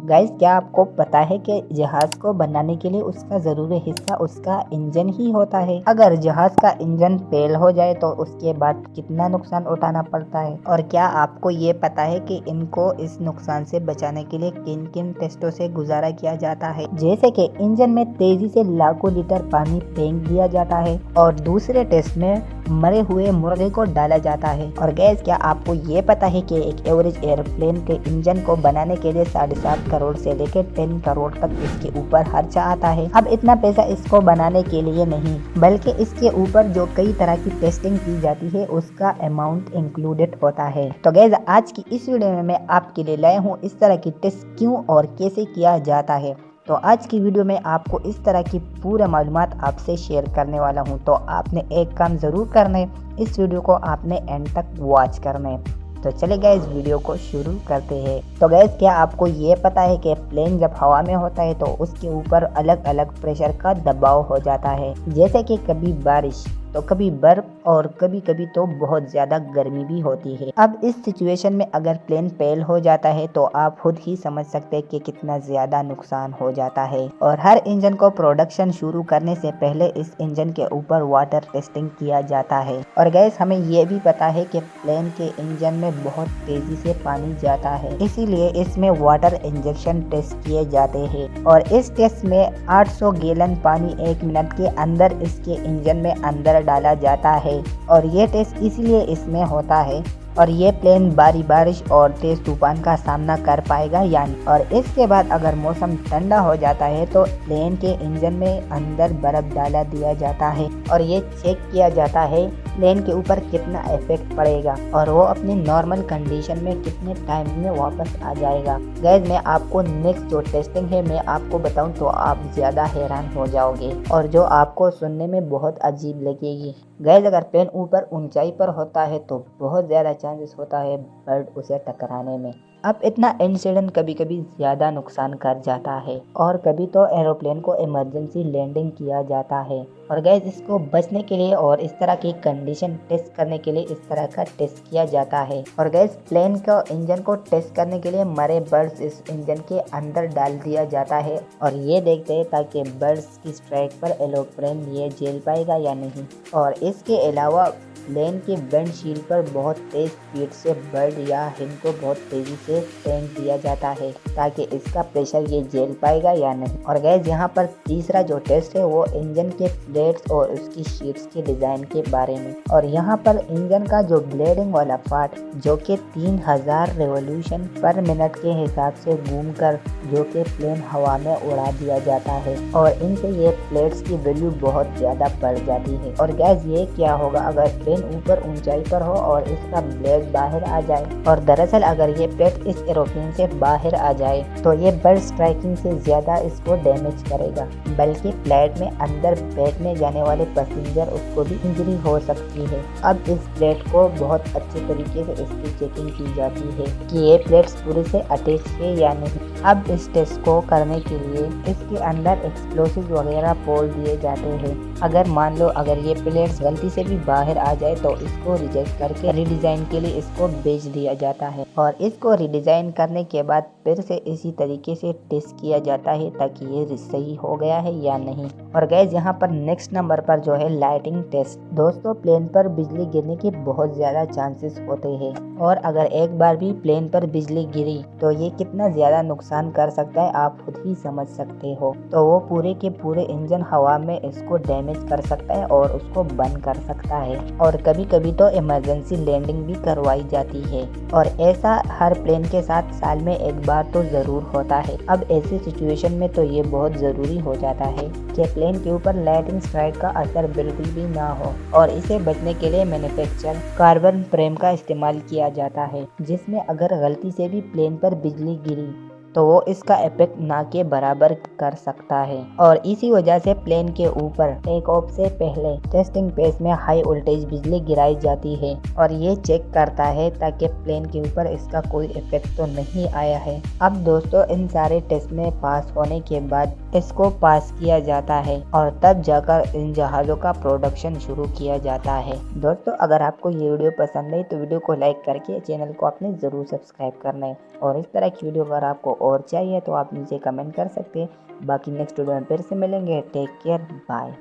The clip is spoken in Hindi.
गाइस, क्या आपको पता है कि जहाज को बनाने के लिए उसका ज़रूरी हिस्सा उसका इंजन ही होता है। अगर जहाज का इंजन फेल हो जाए तो उसके बाद कितना नुकसान उठाना पड़ता है। और क्या आपको ये पता है कि इनको इस नुकसान से बचाने के लिए किन किन टेस्टों से गुजारा किया जाता है। जैसे कि इंजन में तेजी से लाखों लीटर पानी फेंक दिया जाता है और दूसरे टेस्ट में मरे हुए मुर्गे को डाला जाता है। और गैस, क्या आपको ये पता है कि एक एवरेज एयरप्लेन के इंजन को बनाने के लिए 7.5 करोड़ से लेकर 10 करोड़ तक इसके ऊपर खर्चा आता है। अब इतना पैसा इसको बनाने के लिए नहीं, बल्कि इसके ऊपर जो कई तरह की टेस्टिंग की जाती है उसका अमाउंट इंक्लूडेड होता है। तो गैस, आज की इस वीडियो में मैं आपके लिए लाया हूँ इस तरह की टेस्ट क्यों और कैसे किया जाता है। तो आज की वीडियो में आपको इस तरह की पूरा मालूमात आपसे शेयर करने वाला हूं। तो आपने एक काम ज़रूर करना है, इस वीडियो को आपने एंड तक वॉच करना है। तो चले गए इस वीडियो को शुरू करते हैं। तो गैस, क्या आपको ये पता है कि प्लेन जब हवा में होता है तो उसके ऊपर अलग अलग प्रेशर का दबाव हो जाता है। जैसे कि कभी बारिश तो कभी बर्फ और कभी कभी तो बहुत ज़्यादा गर्मी भी होती है। अब इस सिचुएशन में अगर प्लेन फेल हो जाता है तो आप खुद ही समझ सकते हैं कि कितना ज़्यादा नुकसान हो जाता है। और हर इंजन को प्रोडक्शन शुरू करने से पहले इस इंजन के ऊपर वाटर टेस्टिंग किया जाता है। और गैस, हमें ये भी पता है कि प्लेन के इंजन में बहुत तेजी से पानी जाता है, इसीलिए इसमें वाटर इंजेक्शन टेस्ट किए जाते हैं। और इस टेस्ट में 800 गैलन पानी 1 मिनट के अंदर इसके इंजन में अंदर डाला जाता है। और ये टेस्ट इसलिए इसमें होता है और ये प्लेन बारिश और तेज तूफान का सामना कर पाएगा या नहीं। और इसके बाद अगर मौसम ठंडा हो जाता है तो प्लेन के इंजन में अंदर बर्फ डाला दिया जाता है और ये चेक किया जाता है प्लेन के ऊपर कितना इफेक्ट पड़ेगा और वो अपनी नॉर्मल कंडीशन में कितने टाइम में वापस आ जाएगा। गैस, मैं आपको नेक्स्ट जो टेस्टिंग है मैं आपको बताऊं तो आप ज़्यादा हैरान हो जाओगे और जो आपको सुनने में बहुत अजीब लगेगी। गैस, अगर प्लेन ऊपर ऊंचाई पर होता है तो बहुत ज़्यादा चांसेस होता है बर्ड उसे टकराने में। अब इतना इंसिडेंट कभी कभी ज़्यादा नुकसान कर जाता है और कभी तो एरोप्लेन को इमरजेंसी लैंडिंग किया जाता है। और गैस, इसको बचने के लिए और इस तरह की कंडीशन टेस्ट करने के लिए इस तरह का टेस्ट किया जाता है। और गैस, प्लेन का इंजन को टेस्ट करने के लिए मरे बर्ड्स इस इंजन के अंदर डाल दिया जाता है और ये देखते हैं ताकि बर्ड्स की स्ट्राइक पर एरोप्लेन ये झेल पाएगा या नहीं। और इसके अलावा प्लेन के विंडशील्ड पर बहुत तेज स्पीड से बर्ड या हिन को बहुत तेजी से फेंक दिया जाता है ताकि इसका प्रेशर ये झेल पाएगा या नहीं। और गैस, यहाँ पर तीसरा जो टेस्ट है वो इंजन के प्लेट्स और उसकी शीट्स के डिज़ाइन के बारे में। और यहाँ पर इंजन का जो ब्लेडिंग वाला पार्ट जो कि 3000 रेवोल्यूशन पर मिनट के हिसाब से घूमकर जो कि प्लेन हवा में उड़ा दिया जाता है और इनसे ये प्लेट्स की वैल्यू बहुत ज़्यादा बढ़ जाती है। और गैस, ये क्या होगा अगर प्लेन ऊपर ऊंचाई पर हो और इसका ब्लेड बाहर आ जाए। और दरअसल अगर ये प्लेट इस एरोप्लेन से बाहर आ जाए तो ये बर्ड स्ट्राइकिंग से ज़्यादा इसको डैमेज करेगा, बल्कि प्लेट में अंदर बैठने जाने वाले पैसेंजर उसको भी इंजरी हो सकती है। अब इस प्लेट को बहुत अच्छे तरीके से इसकी चेकिंग की जाती है कि ये प्लेट्स पूरे से अटैच है या नहीं। अब इस टेस्ट को करने के लिए इसके अंदर एक्सप्लोसिव वगैरह पोल दिए जाते हैं। अगर मान लो अगर ये प्लेट्स गलती से भी बाहर आ जाए तो इसको रिजेक्ट करके रीडिज़ाइन के लिए इसको बेच दिया जाता है और इसको रीडिज़ाइन करने के बाद फिर से इसी तरीके से टेस्ट किया जाता है ताकि ये सही हो गया है या नहीं। और गैस, यहाँ पर नेक्स्ट नंबर पर जो है लाइटिंग टेस्ट। दोस्तों, प्लेन पर बिजली गिरने के बहुत ज़्यादा चांसेस होते हैं और अगर एक बार भी प्लेन पर बिजली गिरी तो ये कितना ज़्यादा नुकसान कर सकता है आप खुद ही समझ सकते हो। तो वो पूरे के पूरे इंजन हवा में इसको डैमेज कर सकता है और उसको बंद कर सकता है और कभी कभी तो इमरजेंसी लैंडिंग भी करवाई जाती है। और ऐसा हर प्लेन के साथ साल में एक बार तो ज़रूर होता है। अब ऐसी सिचुएशन में तो ये बहुत ज़रूरी हो जाता है कि प्लेन के ऊपर लाइटिंग स्ट्राइक का असर बिल्कुल भी ना हो और इसे बचने के लिए मैन्युफैक्चर कार्बन फ्रेम का इस्तेमाल किया जाता है, जिसमें अगर गलती से भी प्लेन पर बिजली गिरी तो वो इसका इफेक्ट ना के बराबर कर सकता है। और इसी वजह से प्लेन के ऊपर टेक ऑफ से पहले टेस्टिंग फेज में हाई वोल्टेज बिजली गिराई जाती है और ये चेक करता है ताकि प्लेन के ऊपर इसका कोई इफेक्ट तो नहीं आया है। अब दोस्तों, इन सारे टेस्ट में पास होने के बाद इसको पास किया जाता है और तब जाकर इन जहाज़ों का प्रोडक्शन शुरू किया जाता है। दोस्तों, अगर आपको ये वीडियो पसंद आई तो वीडियो को लाइक करके चैनल को आपने ज़रूर सब्सक्राइब करना है और इस तरह की वीडियो अगर आपको और चाहिए तो आप नीचे कमेंट कर सकते हैं। बाकी नेक्स्ट वीडियो में फिर से मिलेंगे। Take care, bye.